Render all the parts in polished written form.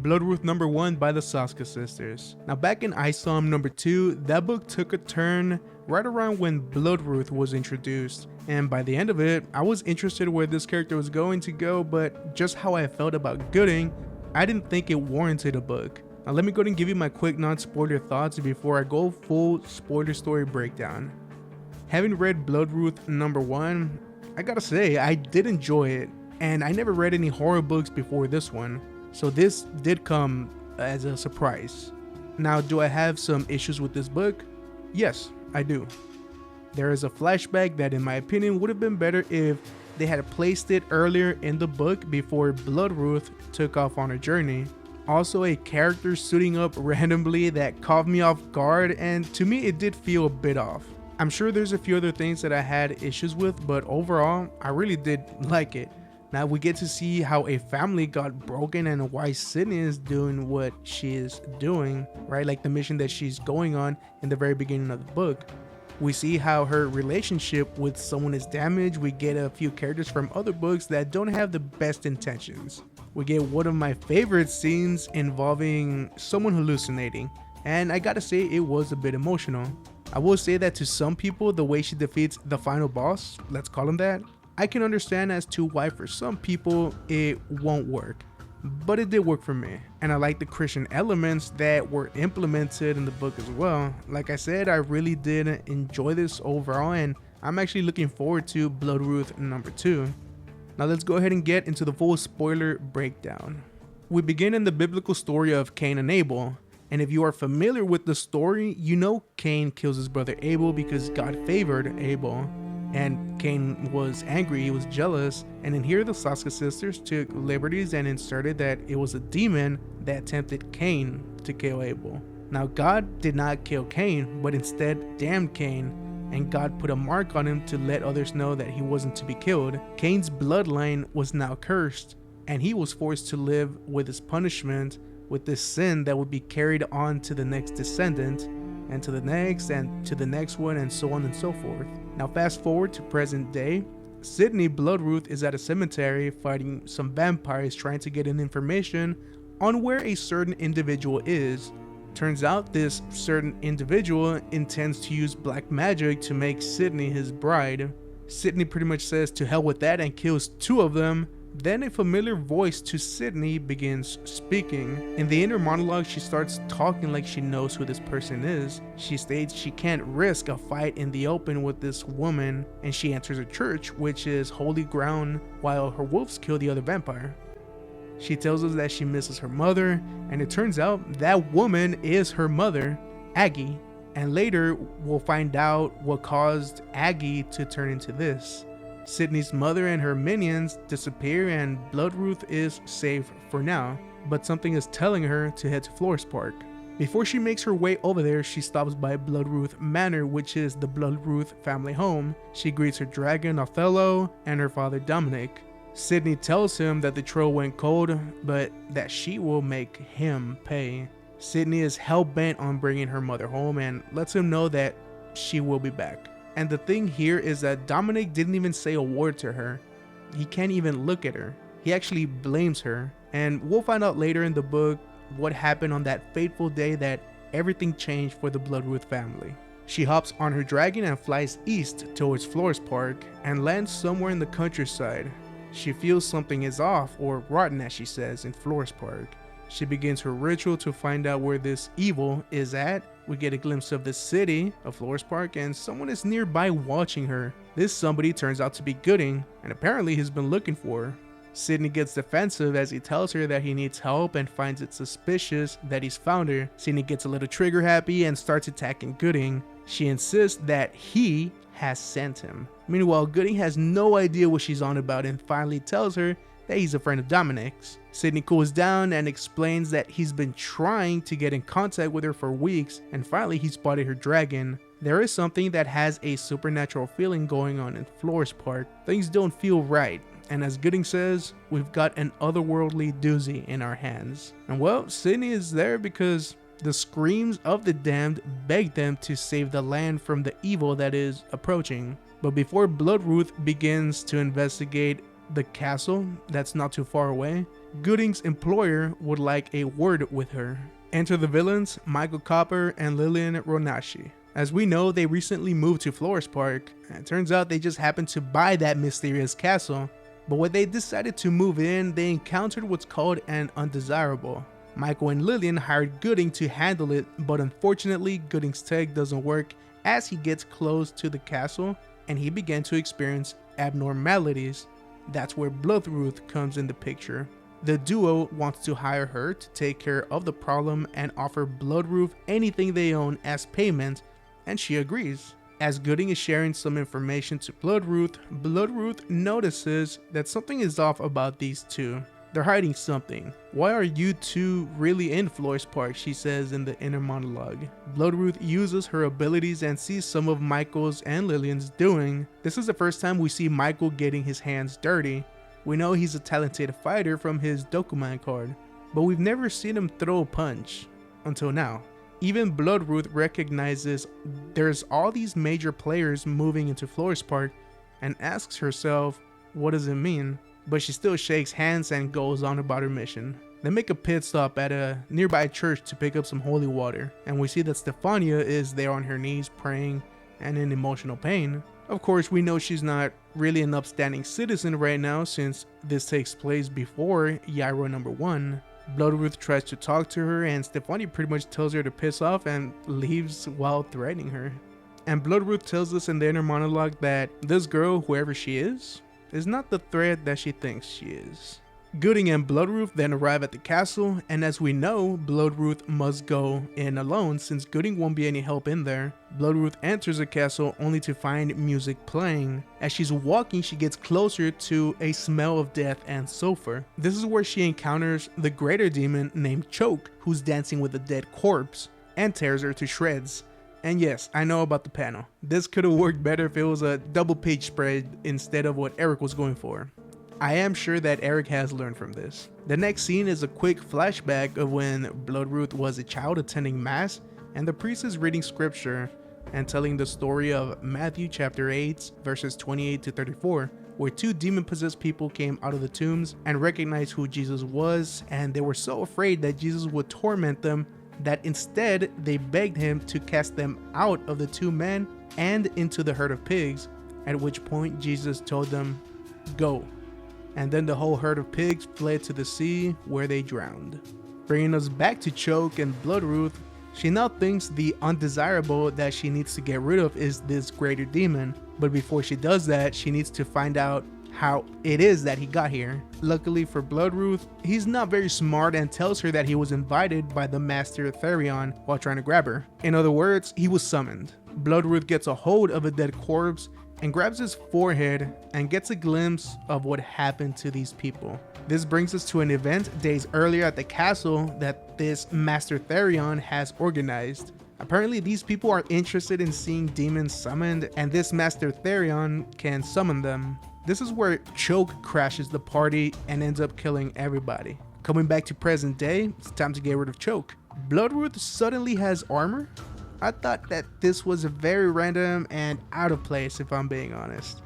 Bloodruth number 1 by the Soska sisters. Now back in Isom number 2, that book took a turn right around when Bloodruth was introduced, and by the end of it, I was interested where this character was going to go, but just how I felt about Gooding, I didn't think it warranted a book. Now let me go ahead and give you my quick non-spoiler thoughts before I go full spoiler story breakdown. Having read Bloodruth number 1, I gotta say, I did enjoy it, and I never read any horror books before this one, so this did come as a surprise. Now, do I have some issues with this book? Yes, I do. There is a flashback that in my opinion would have been better if they had placed it earlier in the book before Bloodruth took off on her journey. Also, a character suiting up randomly that caught me off guard, and to me it did feel a bit off. I'm sure there's a few other things that I had issues with, but overall, I really did like it. Now we get to see how a family got broken and why Sydney is doing what she is doing, right? Like the mission that she's going on in the very beginning of the book. We see how her relationship with someone is damaged. We get a few characters from other books that don't have the best intentions. We get one of my favorite scenes involving someone hallucinating, and I gotta say it was a bit emotional. I will say that to some people, the way she defeats the final boss, let's call him that, I can understand as to why for some people it won't work, but it did work for me, and I like the Christian elements that were implemented in the book as well. Like I said, I really did enjoy this overall, and I'm actually looking forward to Bloodruth number 2. Now let's go ahead and get into the full spoiler breakdown. We begin in the biblical story of Cain and Abel, and if you are familiar with the story, you know Cain kills his brother Abel because God favored Abel. And Cain was angry, he was jealous, and in here the Soska sisters took liberties and inserted that it was a demon that tempted Cain to kill Abel. Now God did not kill Cain, but instead damned Cain, and God put a mark on him to let others know that he wasn't to be killed. Cain's bloodline was now cursed, and he was forced to live with his punishment, with this sin that would be carried on to the next descendant, and to the next one, and so on and so forth. Now fast forward to present day. Sydney Bloodruth is at a cemetery fighting some vampires trying to get an information on where a certain individual is. Turns out this certain individual intends to use black magic to make Sydney his bride. Sydney pretty much says to hell with that and kills 2 of them. Then a familiar voice to Sydney begins speaking. In the inner monologue, she starts talking like she knows who this person is. She states she can't risk a fight in the open with this woman, and she enters a church, which is holy ground, while her wolves kill the other vampire. She tells us that she misses her mother, and it turns out that woman is her mother, Aggie. And later, we'll find out what caused Aggie to turn into this. Sydney's mother and her minions disappear, and Bloodruth is safe for now, but something is telling her to head to Flores Park. Before she makes her way over there, she stops by Bloodruth Manor, which is the Bloodruth family home. She greets her dragon Othello and her father Dominic. Sydney tells him that the troll went cold, but that she will make him pay. Sydney is hell-bent on bringing her mother home and lets him know that she will be back. And the thing here is that Dominic didn't even say a word to her. He can't even look at her. He actually blames her. And we'll find out later in the book what happened on that fateful day that everything changed for the Bloodruth family. She hops on her dragon and flies east towards Flores Park and lands somewhere in the countryside. She feels something is off, or rotten as she says, in Flores Park. She begins her ritual to find out where this evil is at. We get a glimpse of the city of Flores Park, and someone is nearby watching her. This somebody turns out to be Gooding, and apparently he's been looking for her. Sydney gets defensive as he tells her that he needs help and finds it suspicious that he's found her. Sydney gets a little trigger happy and starts attacking Gooding. She insists that he has sent him. Meanwhile, Gooding has no idea what she's on about and finally tells her that he's a friend of Dominic's. Sydney cools down and explains that he's been trying to get in contact with her for weeks, and finally he spotted her dragon. There is something that has a supernatural feeling going on in Flores Park. Things don't feel right, and as Gooding says, we've got an otherworldly doozy in our hands. And well, Sydney is there because the screams of the damned beg them to save the land from the evil that is approaching. But before Bloodruth begins to investigate the castle that's not too far away, Gooding's employer would like a word with her. Enter the villains, Michael Copper and Lillian Ronashi. As we know, they recently moved to Flores Park, and it turns out they just happened to buy that mysterious castle. But when they decided to move in, they encountered what's called an undesirable. Michael and Lillian hired Gooding to handle it, but unfortunately Gooding's tech doesn't work as he gets close to the castle and he began to experience abnormalities. That's where Bloodruth comes in the picture. The duo wants to hire her to take care of the problem and offer Bloodruth anything they own as payment, and she agrees. As Gooding is sharing some information to Bloodruth, Bloodruth notices that something is off about these two. They're hiding something. Why are you two really in Flores Park? She says in the inner monologue. Bloodruth uses her abilities and sees some of Michael's and Lillian's doing. This is the first time we see Michael getting his hands dirty. We know he's a talented fighter from his Dokuman card, but we've never seen him throw a punch until now. Even Bloodruth recognizes there's all these major players moving into Flores Park and asks herself, what does it mean? But she still shakes hands and goes on about her mission. They make a pit stop at a nearby church to pick up some holy water, and we see that Stefania is there on her knees praying and in emotional pain. Of course, we know she's not really an upstanding citizen right now since this takes place before Yairo number 1. Bloodruth tries to talk to her and Stefania pretty much tells her to piss off and leaves while threatening her. And Bloodruth tells us in the inner monologue that this girl, whoever she is not the threat that she thinks she is. Gooding and Bloodruth then arrive at the castle, and as we know, Bloodruth must go in alone since Gooding won't be any help in there. Bloodruth enters the castle only to find music playing. As she's walking, she gets closer to a smell of death and sulfur. This is where she encounters the greater demon named Choke, who's dancing with a dead corpse and tears her to shreds. And yes, I know about the panel. This could have worked better if it was a double page spread instead of what Eric was going for. I am sure that Eric has learned from this. The next scene is a quick flashback of when Bloodruth was a child attending mass and the priest is reading scripture and telling the story of Matthew chapter 8 verses 28 to 34, where two demon-possessed people came out of the tombs and recognized who Jesus was, and they were so afraid that Jesus would torment them that instead they begged him to cast them out of the two men and into the herd of pigs, at which point Jesus told them, "Go." And then the whole herd of pigs fled to the sea where they drowned. Bringing us back to Choke and Bloodruth, she now thinks the undesirable that she needs to get rid of is this greater demon, but before she does that, she needs to find out how it is that he got here. Luckily for Bloodruth, he's not very smart and tells her that he was invited by the Master Therion while trying to grab her. In other words, he was summoned. Bloodruth gets a hold of a dead corpse and grabs his forehead and gets a glimpse of what happened to these people. This brings us to an event days earlier at the castle that this Master Therion has organized. Apparently these people are interested in seeing demons summoned, and this Master Therion can summon them. This is where Choke crashes the party and ends up killing everybody. Coming back to present day, it's time to get rid of Choke. Bloodruth suddenly has armor? I thought that this was very random and out of place, if I'm being honest.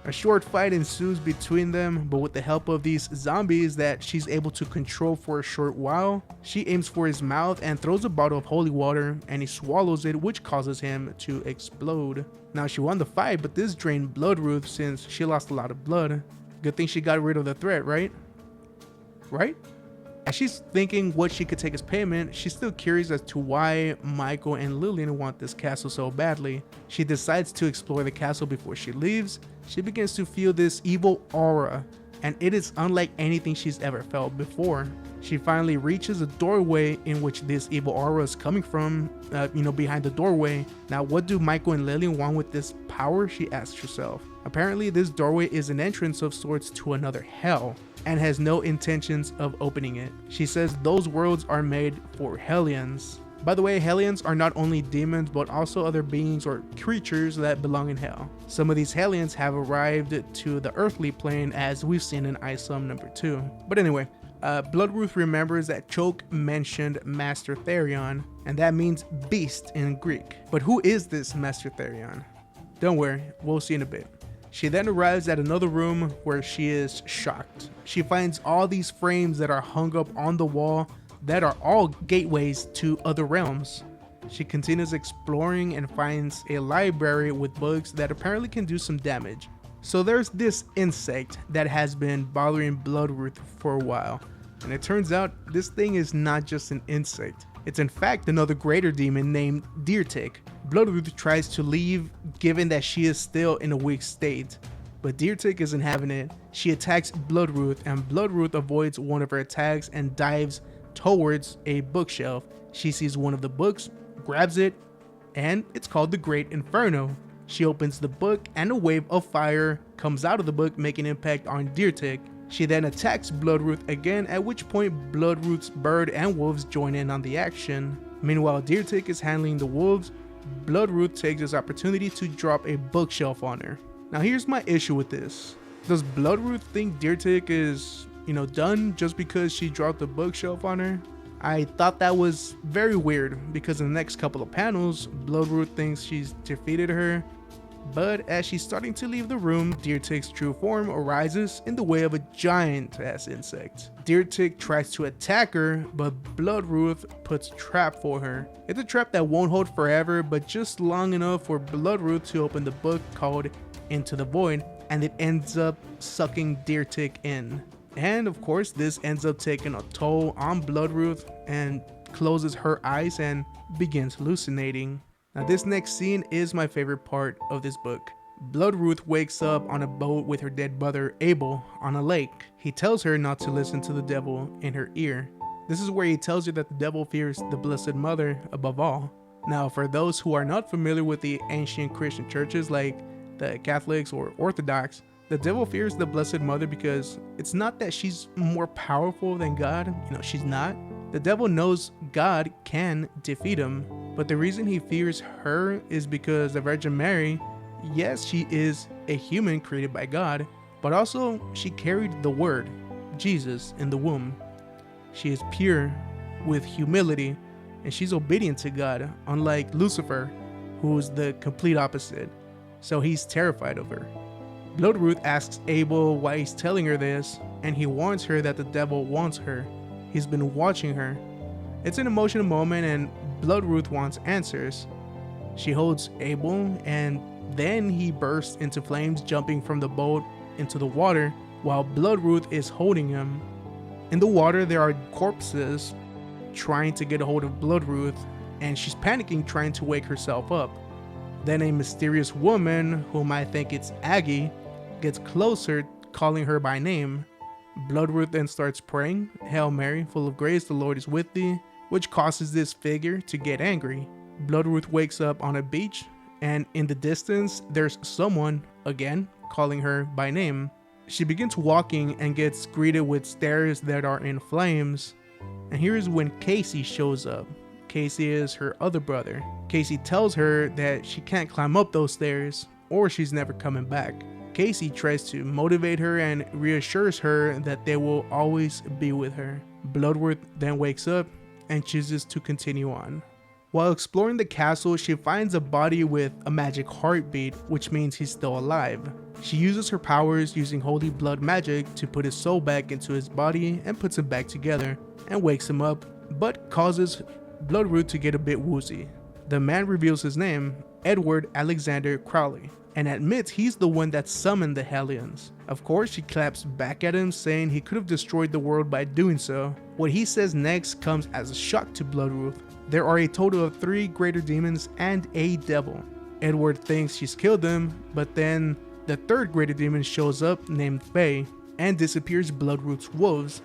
A short fight ensues between them, but with the help of these zombies that she's able to control for a short while, she aims for his mouth and throws a bottle of holy water, and he swallows it, which causes him to explode. Now she won the fight, but this drained Bloodruth since she lost a lot of blood. Good thing she got rid of the threat, right? Right? As she's thinking what she could take as payment, she's still curious as to why Michael and Lillian want this castle so badly. She decides to explore the castle before she leaves. She begins to feel this evil aura, and it is unlike anything she's ever felt before. She finally reaches a doorway in which this evil aura is coming from, behind the doorway. Now, what do Michael and Lillian want with this power? She asks herself. Apparently, this doorway is an entrance of sorts to another hell, and has no intentions of opening it. She says those worlds are made for Hellions. By the way, Hellions are not only demons, but also other beings or creatures that belong in hell. Some of these Hellions have arrived to the earthly plane, as we've seen in Isom number 2. But anyway, Bloodruth remembers that Choke mentioned Master Therion, and that means beast in Greek. But who is this Master Therion? Don't worry, we'll see in a bit. She then arrives at another room where she is shocked. She finds all these frames that are hung up on the wall that are all gateways to other realms. She continues exploring and finds a library with books that apparently can do some damage. So there's this insect that has been bothering Bloodruth for a while, and it turns out this thing is not just an insect. It's in fact another greater demon named Deertick. Bloodruth tries to leave given that she is still in a weak state, but Deertick isn't having it. She attacks Bloodruth, and Bloodruth avoids one of her attacks and dives towards a bookshelf. She sees one of the books, grabs it, and it's called The Great Inferno. She opens the book and a wave of fire comes out of the book, making impact on Deertick. She then attacks Bloodruth again, at which point Bloodruth's bird and wolves join in on the action. Meanwhile, Deertick is handling the wolves. Bloodruth takes this opportunity to drop a bookshelf on her. Now here's my issue with this. Does Bloodruth think Deertick is, done just because she dropped the bookshelf on her? I thought that was very weird because in the next couple of panels, Bloodruth thinks she's defeated her. But as she's starting to leave the room, Deertick's true form arises in the way of a giant-ass insect. Deertick tries to attack her, but Bloodruth puts a trap for her. It's a trap that won't hold forever, but just long enough for Bloodruth to open the book called Into the Void, and it ends up sucking Deertick in. And of course, this ends up taking a toll on Bloodruth and closes her eyes and begins hallucinating. Now this next scene is my favorite part of this book. Bloodruth wakes up on a boat with her dead brother Abel on a lake. He tells her not to listen to the devil in her ear. This is where he tells her that the devil fears the Blessed Mother above all. Now for those who are not familiar with the ancient Christian churches like the Catholics or Orthodox, the devil fears the Blessed Mother because it's not that she's more powerful than God. She's not. The devil knows God can defeat him, but the reason he fears her is because the Virgin Mary, yes, she is a human created by God, but also she carried the Word, Jesus, in the womb. She is pure with humility, and she's obedient to God, unlike Lucifer, who is the complete opposite. So he's terrified of her. Bloodruth asks Abel why he's telling her this, and he warns her that the devil wants her. He's been watching her. It's an emotional moment, and Bloodruth wants answers. She holds Abel, and then he bursts into flames, jumping from the boat into the water while Bloodruth is holding him. In the water, there are corpses trying to get a hold of Bloodruth, and she's panicking, trying to wake herself up. Then a mysterious woman, whom I think it's Aggie, gets closer, calling her by name. Bloodruth then starts praying, "Hail Mary, full of grace, the Lord is with thee," which causes this figure to get angry. Bloodruth wakes up on a beach, and in the distance, there's someone, again, calling her by name. She begins walking and gets greeted with stairs that are in flames. And here's when Casey shows up. Casey is her other brother. Casey tells her that she can't climb up those stairs, or she's never coming back. Casey tries to motivate her and reassures her that they will always be with her. Bloodruth then wakes up and chooses to continue on. While exploring the castle, she finds a body with a magic heartbeat, which means he's still alive. She uses her powers using holy blood magic to put his soul back into his body and puts him back together and wakes him up, but causes Bloodruth to get a bit woozy. The man reveals his name, Edward Alexander Crowley, and admits he's the one that summoned the Hellions. Of course, she claps back at him, saying he could have destroyed the world by doing so. What he says next comes as a shock to Bloodruth. There are a total of 3 greater demons and a devil. Edward thinks she's killed them, but then the 3rd greater demon shows up, named Faye, and disappears Bloodruth's wolves.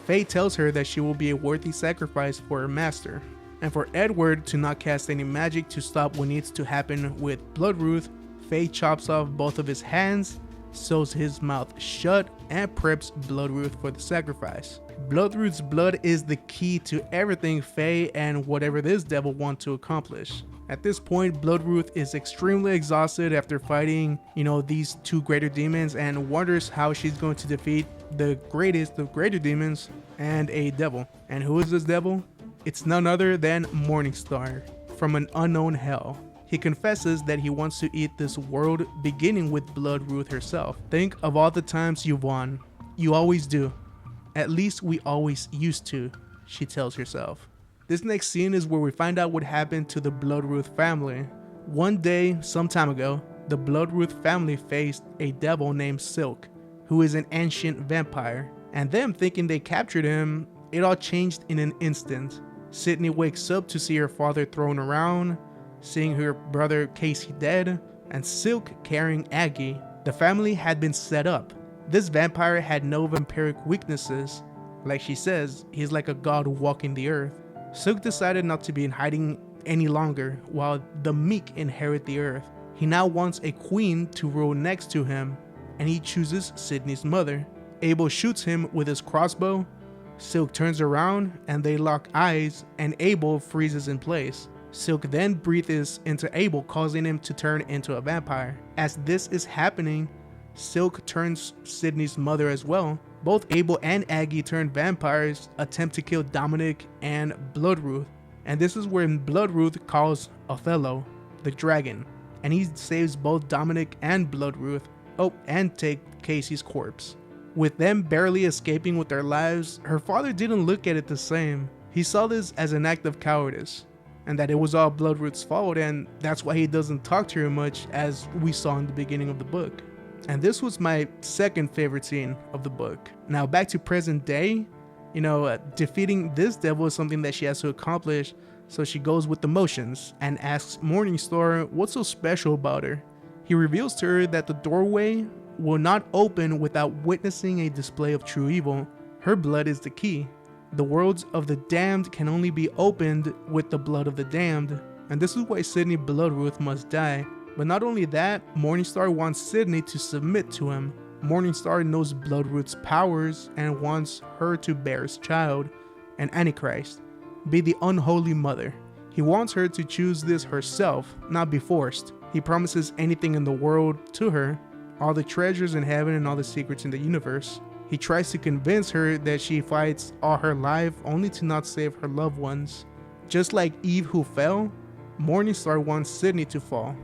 Faye tells her that she will be a worthy sacrifice for her master. And for Edward to not cast any magic to stop what needs to happen with Bloodruth, Faye chops off both of his hands, sews his mouth shut, and preps Bloodruth for the sacrifice. Bloodruth's blood is the key to everything Faye and whatever this devil want to accomplish. At this point, Bloodruth is extremely exhausted after fighting, these 2 greater demons, and wonders how she's going to defeat the greatest of greater demons and a devil. And who is this devil? It's none other than Morningstar from an unknown hell. He confesses that he wants to eat this world, beginning with Bloodruth herself. Think of all the times you've won. You always do. At least we always used to, she tells herself. This next scene is where we find out what happened to the Bloodruth family. One day, some time ago, the Bloodruth family faced a devil named Silk, who is an ancient vampire. And them thinking they captured him, it all changed in an instant. Sydney wakes up to see her father thrown around, seeing her brother Casey dead, and Silk carrying Aggie. The family had been set up. This vampire had no vampiric weaknesses. Like she says, he's like a god walking the earth. Silk decided not to be in hiding any longer while the meek inherit the earth. He now wants a queen to rule next to him, and he chooses Sydney's mother. Abel shoots him with his crossbow. Silk turns around and they lock eyes, and Abel freezes in place. Silk then breathes into Abel, causing him to turn into a vampire. As this is happening, Silk turns Sydney's mother as well. Both Abel and Aggie turn vampires, attempt to kill Dominic and Bloodruth. And this is when Bloodruth calls Othello, the dragon, and he saves both Dominic and Bloodruth. Oh, and take Casey's corpse. With them barely escaping with their lives, her father didn't look at it the same. He saw this as an act of cowardice, and that it was all Bloodruth's fault, and that's why he doesn't talk to her much, as we saw in the beginning of the book. And this was my second favorite scene of the book. Now back to present day, defeating this devil is something that she has to accomplish, so she goes with the motions and asks Morningstar what's so special about her. He reveals to her that the doorway will not open without witnessing a display of true evil. Her blood is the key. The worlds of the damned can only be opened with the blood of the damned, and this is why Sydney Bloodruth must die. But not only that, Morningstar wants Sydney to submit to him. Morningstar knows Bloodruth's powers and wants her to bear his child, an Antichrist, be the unholy mother. He wants her to choose this herself, not be forced. He promises anything in the world to her, all the treasures in heaven and all the secrets in the universe. He tries to convince her that she fights all her life only to not save her loved ones. Just like Eve who fell, Morningstar wants Sydney to fall.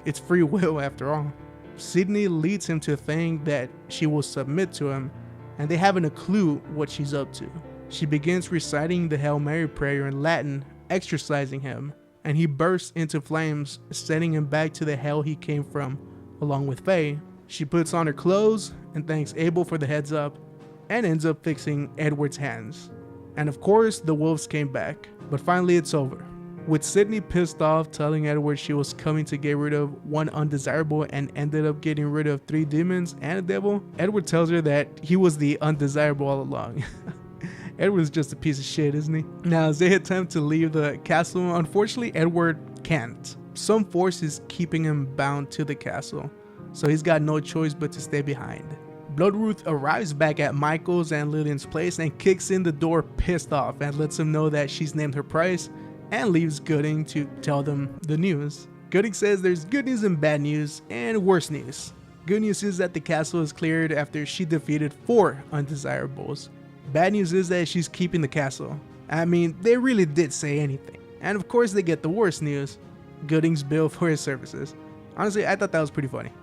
It's free will after all. Sydney leads him to think that she will submit to him, and they haven't a clue what she's up to. She begins reciting the Hail Mary prayer in Latin, exorcising him, and he bursts into flames, sending him back to the hell he came from, along with Faye. She puts on her clothes and thanks Abel for the heads up, and ends up fixing Edward's hands. And of course, the wolves came back, but finally it's over. With Sydney pissed off, telling Edward she was coming to get rid of one undesirable and ended up getting rid of 3 demons and a devil, Edward tells her that he was the undesirable all along. Edward's just a piece of shit, isn't he? Now, as they attempt to leave the castle, unfortunately, Edward can't. Some force is keeping him bound to the castle, so he's got no choice but to stay behind. Bloodruth arrives back at Michael's and Lillian's place and kicks in the door pissed off and lets him know that she's named her price, and leaves Gooding to tell them the news. Gooding says there's good news and bad news and worse news. Good news is that the castle is cleared after she defeated 4 undesirables. Bad news is that she's keeping the castle. I mean, they really did say anything. And of course they get the worst news, Gooding's bill for his services. Honestly, I thought that was pretty funny.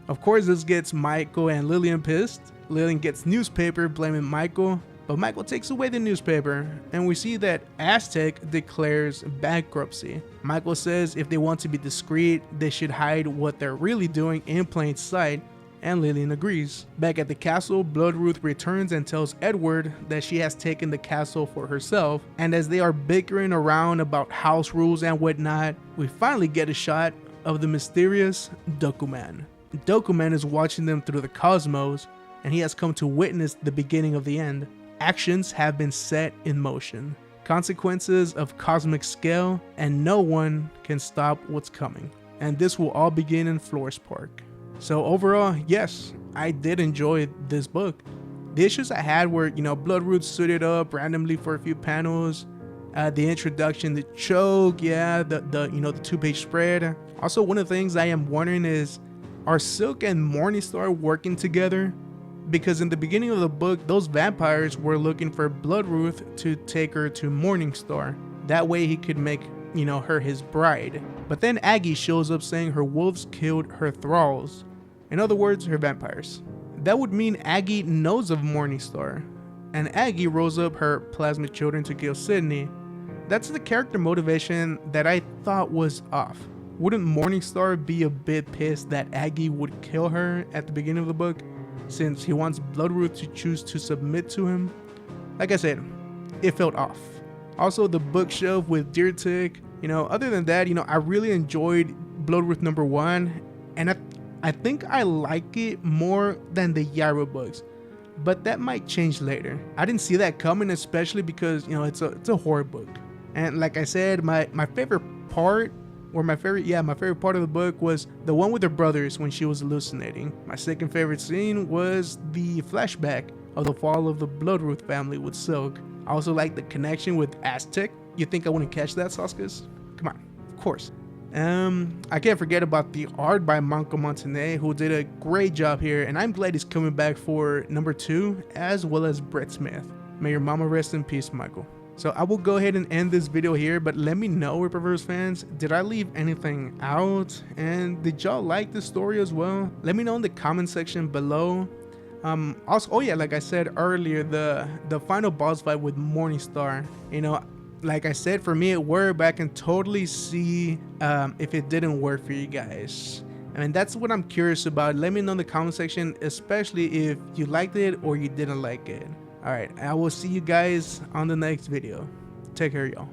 Of course this gets Michael and Lillian pissed. Lillian gets newspaper blaming Michael, but Michael takes away the newspaper, and we see that Aztec declares bankruptcy. Michael says if they want to be discreet, they should hide what they're really doing in plain sight, and Lillian agrees. Back at the castle, Bloodruth returns and tells Edward that she has taken the castle for herself, and as they are bickering around about house rules and whatnot, we finally get a shot of the mysterious Dokuman. Dokuman is watching them through the cosmos, and he has come to witness the beginning of the end. Actions have been set in motion, consequences of cosmic scale, and no one can stop what's coming. And this will all begin in Flores Park. So overall, yes, I did enjoy this book. The issues I had were, Bloodruth suited up randomly for a few panels, the introduction, the choke, the 2-page spread. Also, one of the things I am wondering is, are Silk and Morningstar working together? Because in the beginning of the book, those vampires were looking for Bloodruth to take her to Morningstar. That way he could make her his bride. But then Aggie shows up saying her wolves killed her thralls. In other words, her vampires. That would mean Aggie knows of Morningstar, and Aggie rose up her plasmid children to kill Sydney. That's the character motivation that I thought was off. Wouldn't Morningstar be a bit pissed that Aggie would kill her at the beginning of the book, since he wants Bloodruth to choose to submit to him? Like I said, it felt off. Also, the bookshelf with Deer Tick, other than that, I really enjoyed Bloodruth #1, and I think I like it more than the Yaira books, but that might change later. I didn't see that coming, especially because, it's a horror book. And like I said, my favorite part, or my favorite part of the book was the one with her brothers when she was hallucinating. My second favorite scene was the flashback of the fall of the Bloodruth family with Silk. I also like the connection with Aztec. You think I wouldn't catch that, Soskas? Come on, of course. I can't forget about the art by Manco Montané, who did a great job here, and I'm glad he's coming back for #2, as well as Brett Smith. May your mama rest in peace, Michael. So I will go ahead and end this video here, but let me know, Rippaverse fans, did I leave anything out? And did y'all like the story as well? Let me know in the comment section below. Also, oh yeah, like I said earlier, the final boss fight with Morningstar, like I said, for me it worked, but I can totally see if it didn't work for you guys. I mean, that's what I'm curious about. Let me know in the comment section, especially if you liked it or you didn't like it. Alright, I will see you guys on the next video. Take care, y'all.